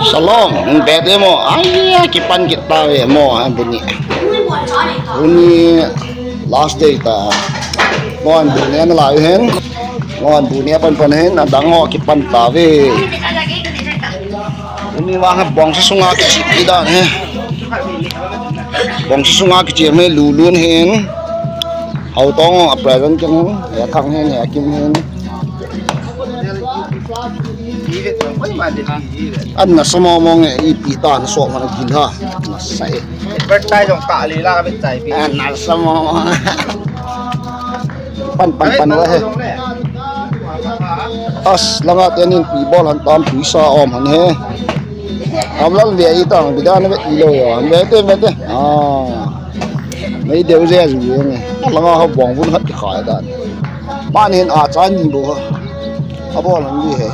Salom, bete mo. Ay, kipan kita mo bunyi. Bunyi last day ta. Ngon bunyi na layo hen. Ngon bunyi pan hen adang mo kipan tawe. Bunyi mga bong sa sunga kicip ida he. Bong sa sunga kicip me lulun hen. Hau tong present kan ya thang hen ya kim hen. Anh là sao mong ý bị tàn sọ mà nó kín ha nó say bắt tay trong tạ lý la bên trái bị anh là sao mong pan vậy as lang at yan yung people ang tam pusa om han he am lang dia itang bidan na ilo yo bete mấy điều gì rồi nghe lang ha bong vun hat khai dan ban hen a chan ni bo a bo lang đi he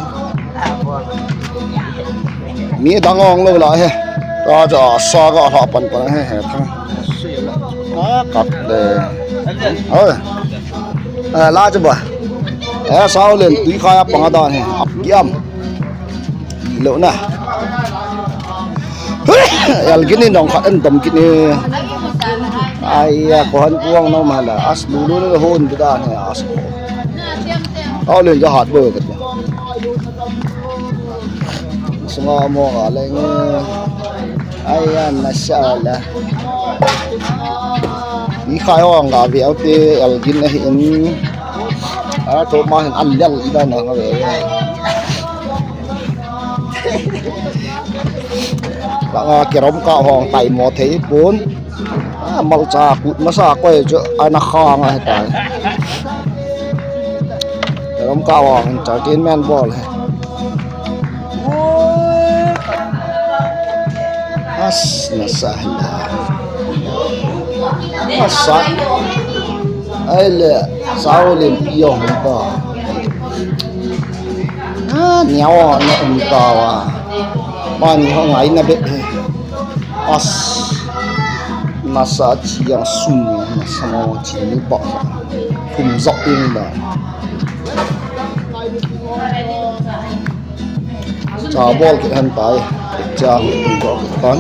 mi dang ong lo la he ta cha sa ga ha pan he thang cặp de la cho ba sao lên túi khai bằng đòn he yam lỗ nè el gini nong khaten dom gini ai ko han puang no ma la as lu hon tu da he as ao lên cho hạt bơ cái semua mo aleng ayan masyaallah ni khayo ang ga viau te algin na hin to ma hin allal ida na ga ve ba kirom ka hong tai mo thei pun mal cha kut ma sa ko jo ana khang ai tai kirom ka hong cha tin men bol Asna sahla asa ala saulin piyong ba nyawa na umtawa man ho ngai na be as nasa chiang sun na samo chi ni ba kum zok in da cha bol ki han tai cha ko ton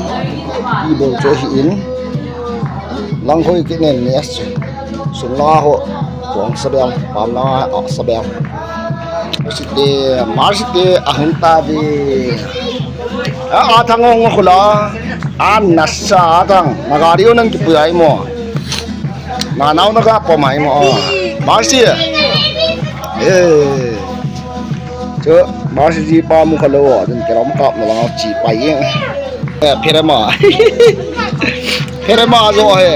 i bo cho hin lang khoi ki nen nes sun la ho bong sabel pam la ok sabel site mar site ahunta de a thangong khula an nasa thang magariu nang ki puai mo na naw na ga po mai mo mar si chứ bác sĩ ba mu khalo den keram kap na lang chi pai pherema zo he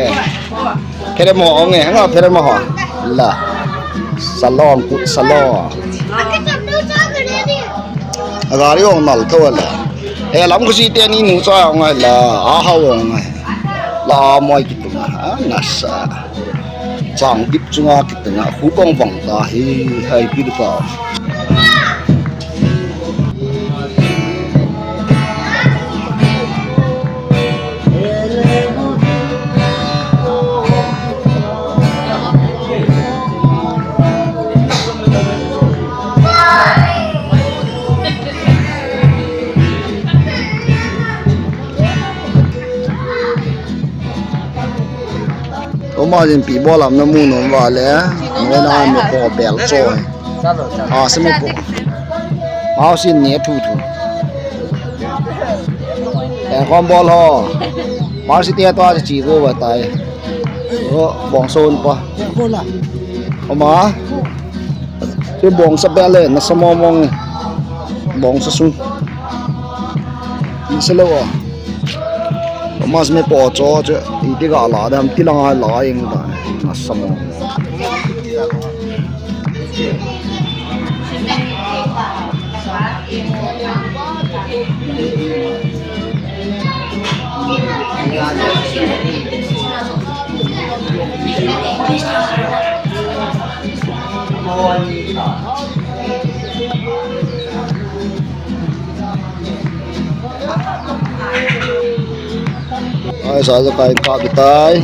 pherema ong he nga pherema ha la salon ku salon agari ong nal to la he lam ku si te ni nu sa ong la a ha ong la moi ki tu na sa chang dip chunga ki tu na hu bong bang ta hi hai pi du pa mà dân bị bỏ làm nó mua nó vào lẽ người nào mà bỏ bèo rồi xem mà bỏ bao xin nhẹ thu con bò lo bao xin tia toa chỉ vô vào tay bong sơn qua mà cái bong sắp bèo lên nó sao mong bong sa sung sẽ lâu mas me po cho chứ đi gà lá đam tí lang ai lá yên đó nó sầm ai sa kain pa bitay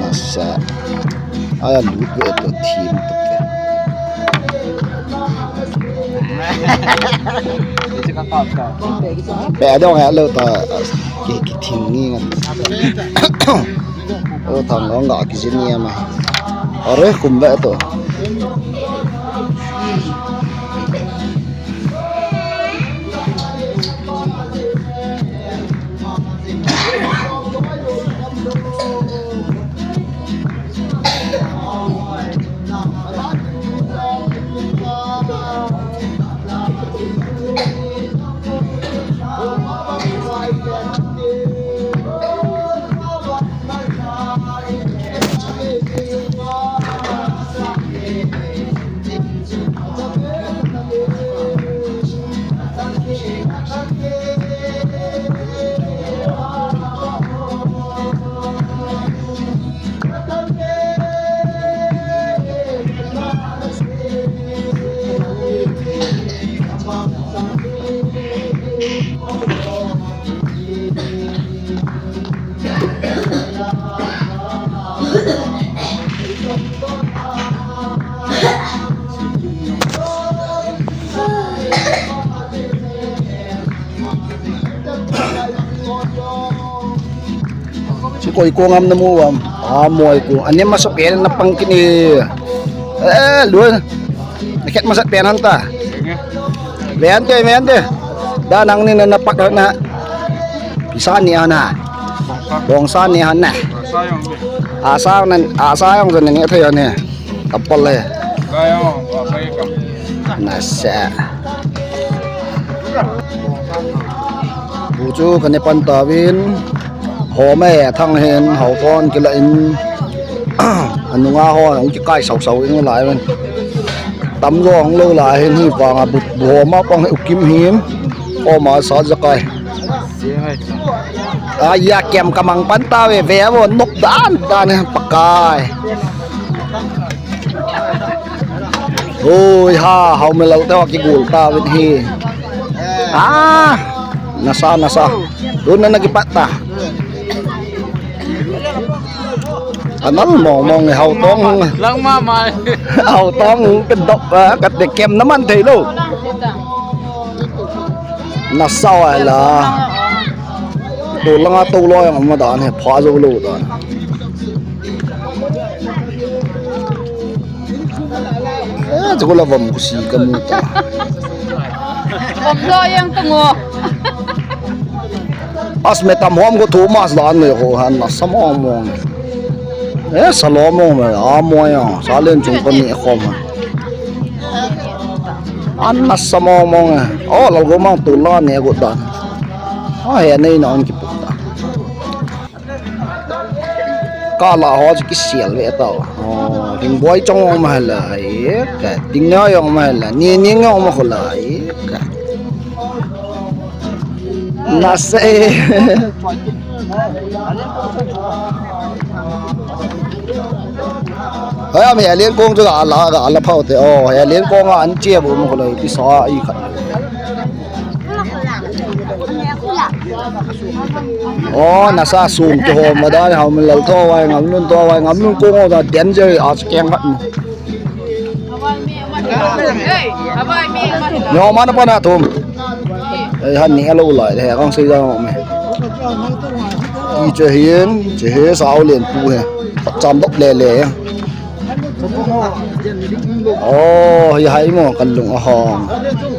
nasa ayan luto ito team Itu kan top top. Bẻ đâu hả lâu ta cái thìn nghi ngân ô thằng nó ngọ cái gì nhỉ mà ở đấy cùng vậy tổ si koy ko ngam na mo moy ko ani masok yan na pang kini luan nakit masat penan ta mente danang ni na napak na pisan ni ana bongsan ni ana asayong dun ni ito yan eh tapal eh nasa buju kanipan tawin hồ mẹ thăng hèn hậu con cái lệnh anh nga ho ông chỉ cay sầu sầu nó lại bên tắm gió ông lâu lại hèn hi vàng bụt hồ má con hiệu kim hiếm ô mà sao ra cay ya kem kamang panta về vé vô nốc đan này pakai ôi ha hậu mẹ lâu tao cái gul ta bên hi nasa doon na nagipata anal mong hậu tong Lang mama. hậu tong kendok kat de kem naman thầy đâu nasa là tu lang tu lo yang ma dan he pha zo lo dan jo la vam kusi kamu ta Vom lo yang tungo. as metam hom ko thu mas dan ne ko han na samong mong salomong ma moya salen chung ko ni khom an na samong mong lo go mang tu la ne go dan he nei na on ki puta ka la ho ki sial ve ta ding boy chong ma la ka ding na yong ma la ni ngong ma ko la ka nase mẹ liên công cho gà phao thế liên công anh chia bố một lời cái xóa y khẩn nasa sum cho hồ mà đó họ mình lâu to vay ngắm luôn công rồi tiến chơi ở kem hận nhỏ mà nó bao nhiêu thùng hắn nhẹ lâu lại thì con xây ra mày đi chơi hiến chỉ hết sao liền tu hè chăm bốc lè lè hay mà cần lùng hòn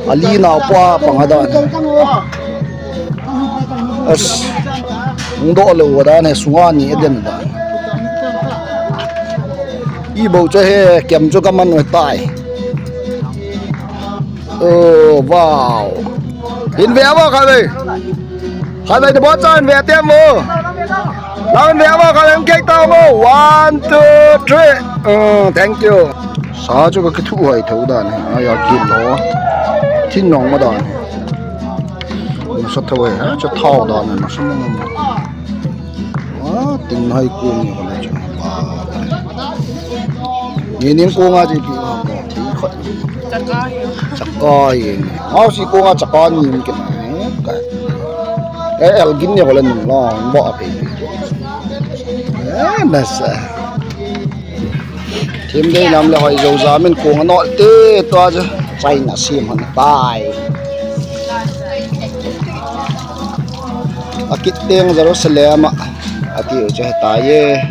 ali nào qua bằng ở đó độ lâu đó này xuống ăn nhẹ đến đó đi bầu chơi kèm cho các anh người tài wow in vé vào khai đây thì bó cho in vé tiêm vô làm in vé vào khai đây em kêu tao vô 1, 2, 3 thank you sao cho cái thu hồi thấu đàn này ai kịp nó thiên nòng mà đàn nó sắp thôi á cho thao đàn này nó sắp nó tình hay cuồng nhiều này nhìn những cuồng á thì bị tí khẩn chắc coi si cuồng chắc coi nhìn cái elgin nhiều lần lo bỏ thì nè thêm đây làm là hỏi dầu giá mình cuồng nó tê to chứ China sim han tai akit teng Jerusalem ati uja tai